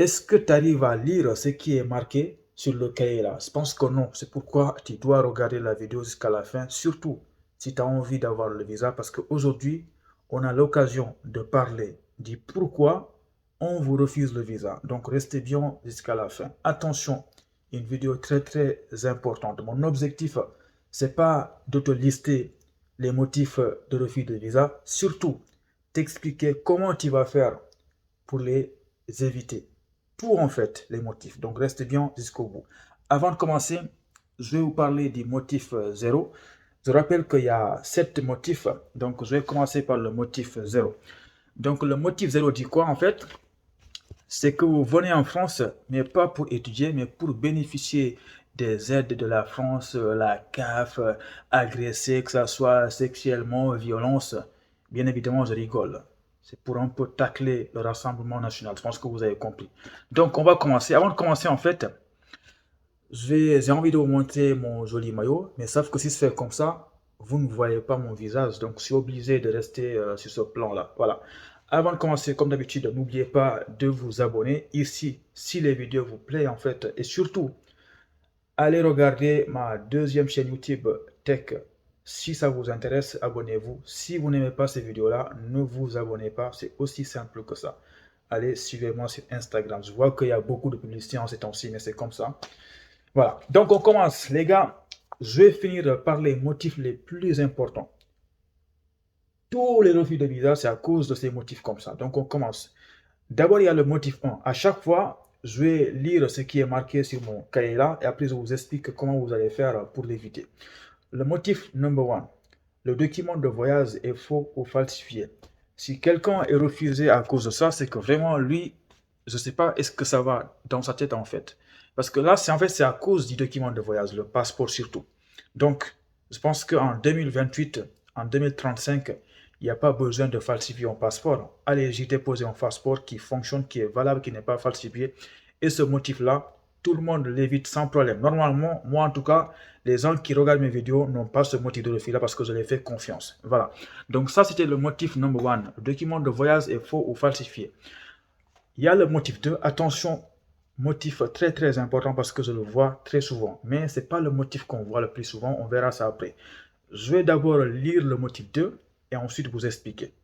Est-ce que tu arrives à lire ce qui est marqué sur le cahier là? Je pense que non. C'est pourquoi tu dois regarder la vidéo jusqu'à la fin, surtout si tu as envie d'avoir le visa, parce qu'aujourd'hui, on a l'occasion de parler du pourquoi on vous refuse le visa. Donc, restez bien jusqu'à la fin. Attention, une vidéo très très importante. Mon objectif, c'est pas de te lister les motifs de refus de visa, surtout t'expliquer comment tu vas faire pour les éviter. Tout en fait, les motifs. Donc restez bien jusqu'au bout. Avant de commencer, je vais vous parler du motif 0. Je rappelle qu'il y a 7 motifs. Donc je vais commencer par le motif 0. Donc le motif 0 dit quoi en fait? C'est que vous venez en France, mais pas pour étudier, mais pour bénéficier des aides de la France, la CAF, agresser, que ce soit sexuellement, violence. Bien évidemment, je rigole. C'est pour un peu tacler le Rassemblement national. Je pense que vous avez compris. Donc, on va commencer. Avant de commencer, en fait, j'ai envie de vous montrer mon joli maillot, mais sauf que si c'est fait comme ça, vous ne voyez pas mon visage. Donc, je suis obligé de rester sur ce plan-là. Voilà. Avant de commencer, comme d'habitude, n'oubliez pas de vous abonner ici si les vidéos vous plaisent, en fait. Et surtout, allez regarder ma deuxième chaîne YouTube Tech. Si ça vous intéresse, abonnez-vous. Si vous n'aimez pas ces vidéos-là, ne vous abonnez pas. C'est aussi simple que ça. Allez, suivez-moi sur Instagram. Je vois qu'il y a beaucoup de publicité en ces temps-ci, mais c'est comme ça. Voilà. Donc, on commence. Les gars, je vais finir par les motifs les plus importants. Tous les refus de visa, c'est à cause de ces motifs comme ça. Donc, on commence. D'abord, il y a le motif 1. À chaque fois, je vais lire ce qui est marqué sur mon cahier là et après, je vous explique comment vous allez faire pour l'éviter. Le motif number 1. Le document de voyage est faux ou falsifié. Si quelqu'un est refusé à cause de ça, c'est que vraiment, lui, je ne sais pas, est-ce que ça va dans sa tête en fait. Parce que là, en fait, c'est à cause du document de voyage, le passeport surtout. Donc, je pense qu'en 2028, en 2035, il n'y a pas besoin de falsifier un passeport. Allez, j'ai déposé un passeport qui fonctionne, qui est valable, qui n'est pas falsifié. Et ce motif-là, tout le monde l'évite sans problème. Normalement, moi en tout cas, les gens qui regardent mes vidéos n'ont pas ce motif de refus là parce que je les fais confiance. Voilà. Donc ça, c'était le motif number 1. Le document de voyage est faux ou falsifié. Il y a le motif 2. Attention, motif très très important parce que je le vois très souvent. Mais ce n'est pas le motif qu'on voit le plus souvent. On verra ça après. Je vais d'abord lire le motif 2 et ensuite vous expliquer.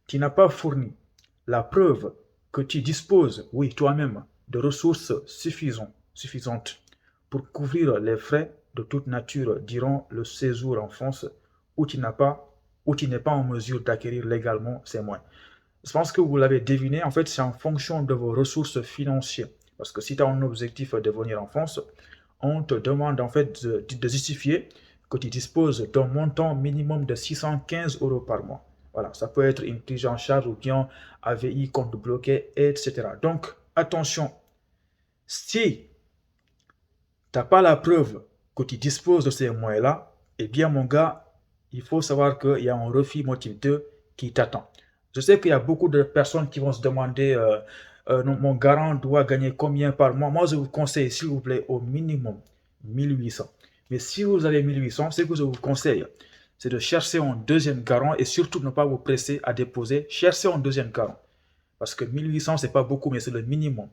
Tu n'as pas fourni la preuve que tu disposes, oui, toi-même, de ressources suffisantes pour couvrir les frais de toute nature durant le séjour en France où tu n'es pas en mesure d'acquérir légalement ces moyens. Je pense que vous l'avez deviné, en fait, c'est en fonction de vos ressources financières. Parce que si tu as un objectif de venir en France, on te demande en fait de justifier que tu disposes d'un montant minimum de 615 euros par mois. Voilà, ça peut être une prise en charge ou bien AVI, compte bloqué, etc. Donc, attention, si tu n'as pas la preuve que tu disposes de ces moyens-là, eh bien, mon gars, il faut savoir qu'il y a un refus motif 2 qui t'attend. Je sais qu'il y a beaucoup de personnes qui vont se demander mon garant doit gagner combien par mois. Moi, je vous conseille, s'il vous plaît, au minimum 1800. Mais si vous avez 1800, ce que je vous conseille, c'est de chercher un deuxième garant et surtout ne pas vous presser à déposer. Cherchez un deuxième garant. Parce que 1800, ce n'est pas beaucoup, mais c'est le minimum.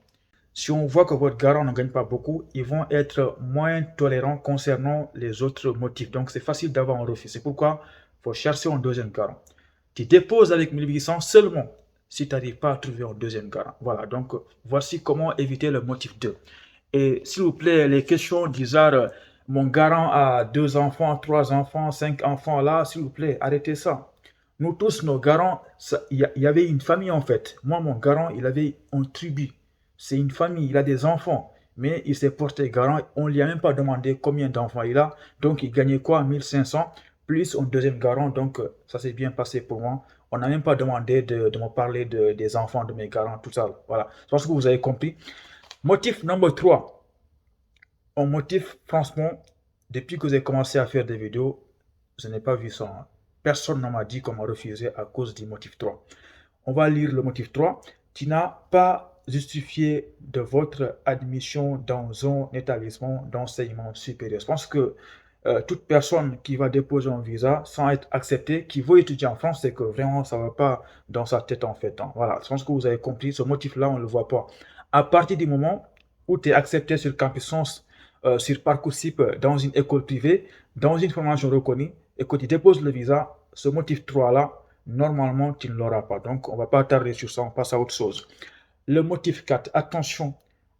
Si on voit que votre garant ne gagne pas beaucoup, ils vont être moins tolérants concernant les autres motifs. Donc, c'est facile d'avoir un refus. C'est pourquoi il faut chercher un deuxième garant. Tu déposes avec 1800 seulement si tu n'arrives pas à trouver un deuxième garant. Voilà, donc voici comment éviter le motif 2. Et s'il vous plaît, les questions du genre, mon garant a 2 enfants, 3 enfants, 5 enfants, là, s'il vous plaît, arrêtez ça. Nous tous, nos garants, il y avait une famille en fait. Moi, mon garant, il avait un tribu. C'est une famille, il a des enfants. Mais il s'est porté garant, on ne lui a même pas demandé combien d'enfants il a. Donc, il gagnait quoi? 1500 plus un deuxième garant. Donc, ça s'est bien passé pour moi. On n'a même pas demandé de me parler des enfants de mes garants, tout ça. Voilà. Je pense que vous avez compris. Motif numéro 3. Un motif, franchement, depuis que j'ai commencé à faire des vidéos, je n'ai pas vu ça. Personne ne m'a dit qu'on m'a refusé à cause du motif 3. On va lire le motif 3. Tu n'as pas justifié de votre admission dans un établissement d'enseignement supérieur. Je pense que toute personne qui va déposer un visa sans être acceptée, qui veut étudier en France, c'est que vraiment ça ne va pas dans sa tête en fait. Hein. Voilà, je pense que vous avez compris, ce motif-là, on ne le voit pas. À partir du moment où tu es accepté sur Campus Sens, sur Parcoursup, dans une école privée, dans une formation reconnue, et que tu déposes le visa, ce motif 3-là, normalement, tu ne l'auras pas. Donc, on ne va pas tarder sur ça, on passe à autre chose. Le motif 4, attention,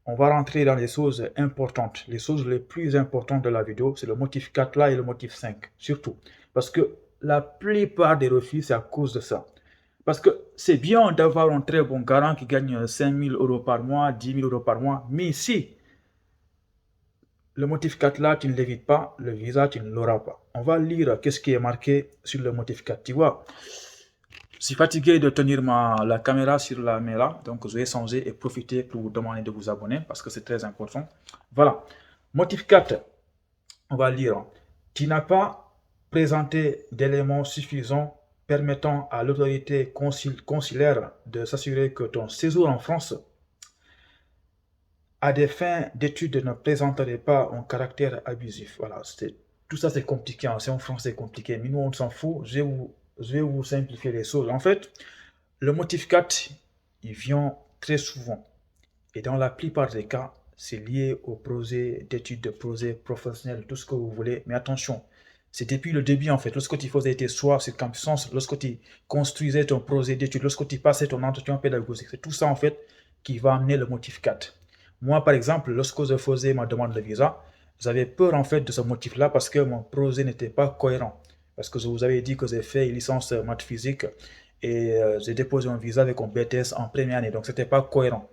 on va rentrer dans les choses importantes. Les choses les plus importantes de la vidéo, c'est le motif 4 là et le motif 5, surtout. Parce que la plupart des refus, c'est à cause de ça. Parce que c'est bien d'avoir un très bon garant qui gagne 5 000 euros par mois, 10 000 euros par mois, mais si le motif 4 là, tu ne l'évites pas, le visa, tu ne l'auras pas. On va lire qu'est-ce qui est marqué sur le motif 4. Tu vois, je suis fatigué de tenir la caméra sur la main là, donc je vais changer et profiter pour vous demander de vous abonner parce que c'est très important. Voilà. Motif 4, on va lire. Tu n'as pas présenté d'éléments suffisants permettant à l'autorité consulaire de s'assurer que ton séjour en France à des fins d'études ne présenterait pas un caractère abusif. Voilà, tout ça c'est compliqué, hein. C'est en français compliqué, mais nous on s'en fout. Je vais vous simplifier les choses. En fait, le motif 4, il vient très souvent. Et dans la plupart des cas, c'est lié au projet d'études, de projet professionnel, tout ce que vous voulez. Mais attention, c'est depuis le début en fait. Lorsque tu faisais tes choix sur Campus Sens, lorsque tu construisais ton projet d'études, lorsque tu passais ton entretien pédagogique, c'est tout ça en fait qui va amener le motif 4. Moi, par exemple, lorsque je faisais ma demande de visa, j'avais peur en fait de ce motif-là parce que mon projet n'était pas cohérent. Parce que je vous avais dit que j'ai fait une licence maths physique et j'ai déposé un visa avec un BTS en première année, donc c'était pas cohérent.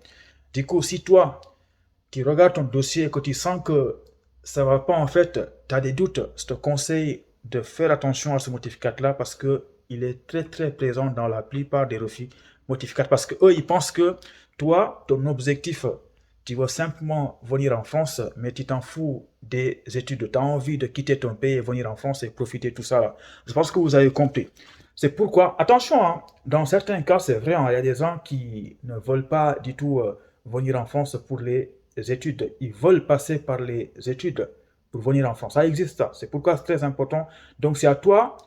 Du coup, si toi, tu regardes ton dossier et que tu sens que ça ne va pas, en fait, tu as des doutes, je te conseille de faire attention à ce motif 4-là parce qu'il est très très présent dans la plupart des refus motif 4 parce qu'eux, ils pensent que toi, ton objectif, tu veux simplement venir en France, mais tu t'en fous des études. Tu as envie de quitter ton pays et venir en France et profiter de tout ça là. Je pense que vous avez compris. C'est pourquoi, attention, hein, dans certains cas, c'est vrai, hein, il y a des gens qui ne veulent pas du tout venir en France pour les études. Ils veulent passer par les études pour venir en France. Ça existe, ça. C'est pourquoi c'est très important. Donc, c'est à toi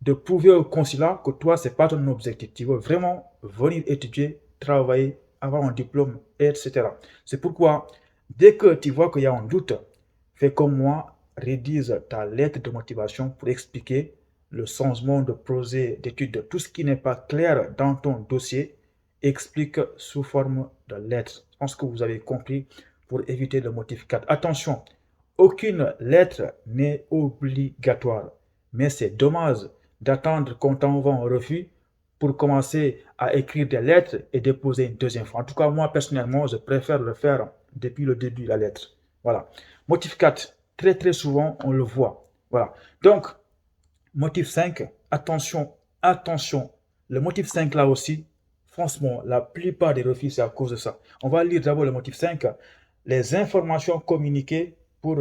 de prouver au consulat que toi, ce n'est pas ton objectif. Tu veux vraiment venir étudier, travailler, avoir un diplôme, etc. C'est pourquoi, dès que tu vois qu'il y a un doute, fais comme moi, rédige ta lettre de motivation pour expliquer le changement de projet d'études. Tout ce qui n'est pas clair dans ton dossier, explique sous forme de lettre. Je pense que vous avez compris pour éviter le motif 4. Attention, aucune lettre n'est obligatoire, mais c'est dommage d'attendre qu'on t'envoie un refus pour commencer à écrire des lettres et déposer une deuxième fois. En tout cas, moi, personnellement, je préfère le faire depuis le début de la lettre. Voilà. Motif 4, très très souvent, on le voit. Voilà. Donc, motif 5, attention, attention. Le motif 5 là aussi, franchement, la plupart des refus, c'est à cause de ça. On va lire d'abord le motif 5. Les informations communiquées pour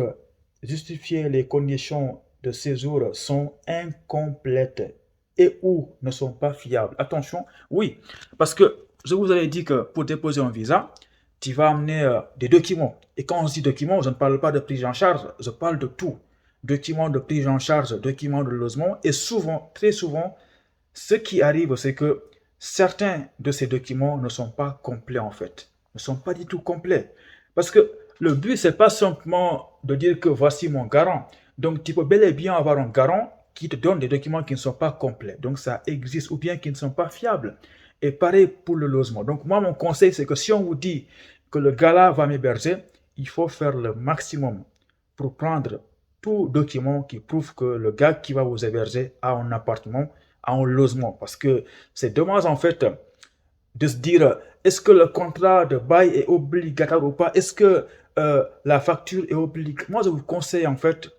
justifier les conditions de séjour sont incomplètes et ou ne sont pas fiables. Attention, oui, parce que je vous avais dit que pour déposer un visa, tu vas amener des documents. Et quand on dit documents, je ne parle pas de prise en charge, je parle de tout. Documents de prise en charge, documents de logement. Et souvent, très souvent, ce qui arrive, c'est que certains de ces documents ne sont pas complets en fait. Ne sont pas du tout complets. Parce que le but, c'est pas simplement de dire que voici mon garant. Donc, tu peux bel et bien avoir un garant qui te donne des documents qui ne sont pas complets. Donc, ça existe ou bien qui ne sont pas fiables. Et pareil pour le logement. Donc, moi, mon conseil, c'est que si on vous dit que le gars-là va m'héberger, il faut faire le maximum pour prendre tout document qui prouve que le gars qui va vous héberger a un appartement, a un logement. Parce que c'est dommage, en fait, de se dire, est-ce que le contrat de bail est obligatoire ou pas? Est-ce que la facture est obligatoire? Moi, je vous conseille, en fait,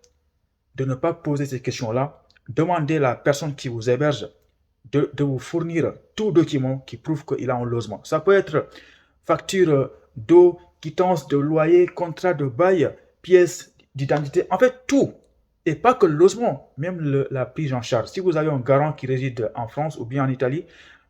de ne pas poser ces questions-là. Demandez à la personne qui vous héberge de vous fournir tout document qui prouve qu'il a un logement. Ça peut être facture d'eau, quittance de loyer, contrat de bail, pièce d'identité, en fait tout. Et pas que le logement, même la prise en charge. Si vous avez un garant qui réside en France ou bien en Italie,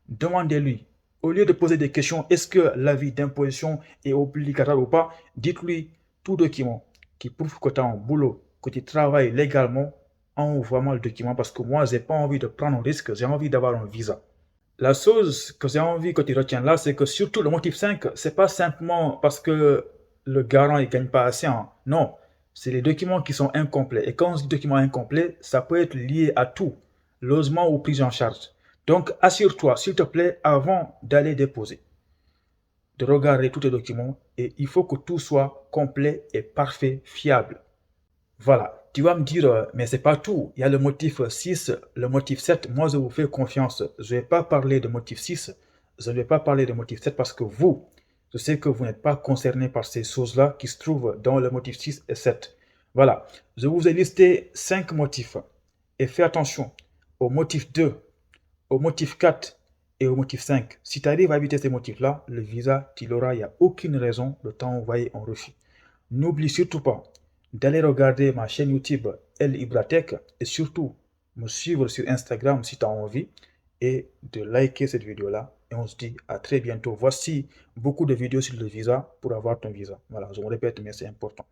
demandez-lui. Au lieu de poser des questions, est-ce que l'avis d'imposition est obligatoire ou pas, dites-lui tout document qui prouve que tu as un boulot, que tu travailles légalement, envoie-moi le document parce que moi, je n'ai pas envie de prendre un risque, j'ai envie d'avoir un visa. La chose que j'ai envie que tu retiennes là, c'est que surtout le motif 5, c'est pas simplement parce que le garant ne gagne pas assez. Hein. Non, c'est les documents qui sont incomplets. Et quand on dit documents incomplets, ça peut être lié à tout, logement ou prise en charge. Donc assure-toi, s'il te plaît, avant d'aller déposer, de regarder tous tes documents et il faut que tout soit complet et parfait, fiable. Voilà, tu vas me dire, mais c'est pas tout. Il y a le motif 6, le motif 7. Moi, je vous fais confiance. Je ne vais pas parler de motif 6. Je ne vais pas parler de motif 7 parce que vous, je sais que vous n'êtes pas concerné par ces choses-là qui se trouvent dans le motif 6 et 7. Voilà, je vous ai listé 5 motifs. Et fais attention au motif 2, au motif 4 et au motif 5. Si tu arrives à éviter ces motifs-là, le visa, tu l'auras, il n'y a aucune raison de t'envoyer en refus. N'oublie surtout pas d'aller regarder ma chaîne YouTube El Ibratech et surtout me suivre sur Instagram si tu as envie et de liker cette vidéo-là. Et on se dit à très bientôt. Voici beaucoup de vidéos sur le visa pour avoir ton visa. Voilà, je me répète, mais c'est important.